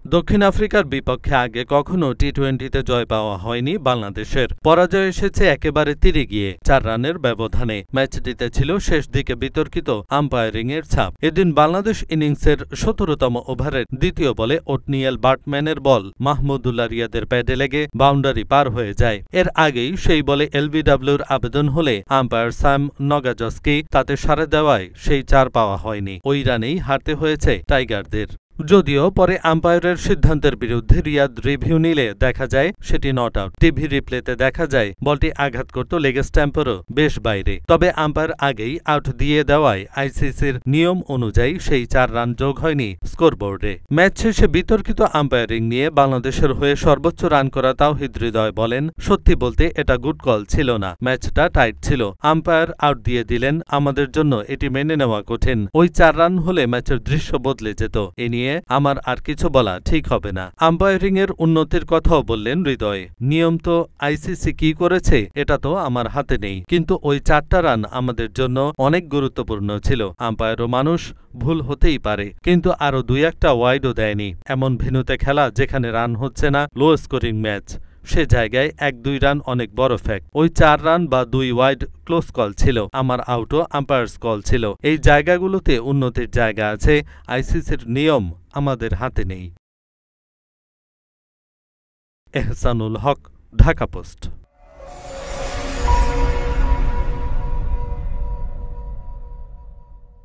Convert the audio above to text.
দক্ষিণ আফ্রিকার বিপক্ষে আগে কখনো টি-20তে জয় পাওয়া হয়নি বাংলাদেশের। পরাজয় এসেছে একেবারে তীরে গিয়ে ৪ রানের ব্যবধানে। ম্যাচটিতে ছিল শেষ দিকে বিতর্কিত আম্পায়ারিংয়ের ছাপ। এদিন বাংলাদেশ ইনিংসের ১৭তম ওভারের দ্বিতীয় বলে ওটনিয়েল বার্টম্যানের বল মাহমুদুল্লাহ রিয়াদের প্যাডে লেগে বাউন্ডারি পার হয়ে যায়। এর আগেই সেই বলে এলবিডব্লিউর আবেদন হলে আম্পায়ার স্যাম নগাজস্কি তাতে সাড়া দেওয়ায় সেই ৪ পাওয়া হয়নি। ওই রানেই হারতে হয়েছে টাইগারদের। যদিও পরে আম্পায়ারের সিদ্ধান্তের বিরুদ্ধে রিয়াদ রিভিউ নিলে দেখা যায় সেটি নট আউট। টিভি রিপ্লেতে দেখা যায় বলটি আঘাত করত লেগ স্ট্যাম্পেরও বেশ বাইরে। তবে আম্পায়ার আগেই আউট দিয়ে দেওয়ায় আইসিসির নিয়ম অনুযায়ী সেই ৪ রান যোগ হয়নি স্কোরবোর্ডে। ম্যাচ শেষে বিতর্কিত আম্পায়ারিং নিয়ে বাংলাদেশের হয়ে সর্বোচ্চ রান করা তাওহিদ হৃদয় বলেন, সত্যি বলতে এটা গুড কল ছিল না। ম্যাচটা টাইট ছিল। আম্পায়ার আউট দিয়ে দিলেন, আমাদের জন্য এটি মেনে নেওয়া কঠিন। ওই ৪ রান হলে ম্যাচের দৃশ্য বদলে যেত। এ নিয়ে আমার আর কিছু বলা ঠিক হবে না। আম্পায়ারিংয়ের উন্নতির কথাও বললেন হৃদয়। নিয়ম তো আইসিসি কি করেছে এটা তো আমার হাতে নেই, কিন্তু ওই ৪টা রান আমাদের জন্য অনেক গুরুত্বপূর্ণ ছিল। আম্পায়ারও মানুষ, ভুল হতেই পারে, কিন্তু আরও ২-১টা ওয়াইডও দেয়নি। এমন ভেন্যুতে খেলা যেখানে রান হচ্ছে না, লো স্কোরিং ম্যাচ, সে জায়গায় ১-২ রান অনেক বড় ফ্যাক্ট। ওই ৪ রান বা ২ ওয়াইড ক্লোজ কল ছিল। আমার আউটও আম্পায়ার্স কল ছিল। এই জায়গাগুলোতে উন্নতির জায়গা আছে। আইসিসির নিয়ম আমাদের হাতে নেই। এহসানুল হক, ঢাকা পোস্ট।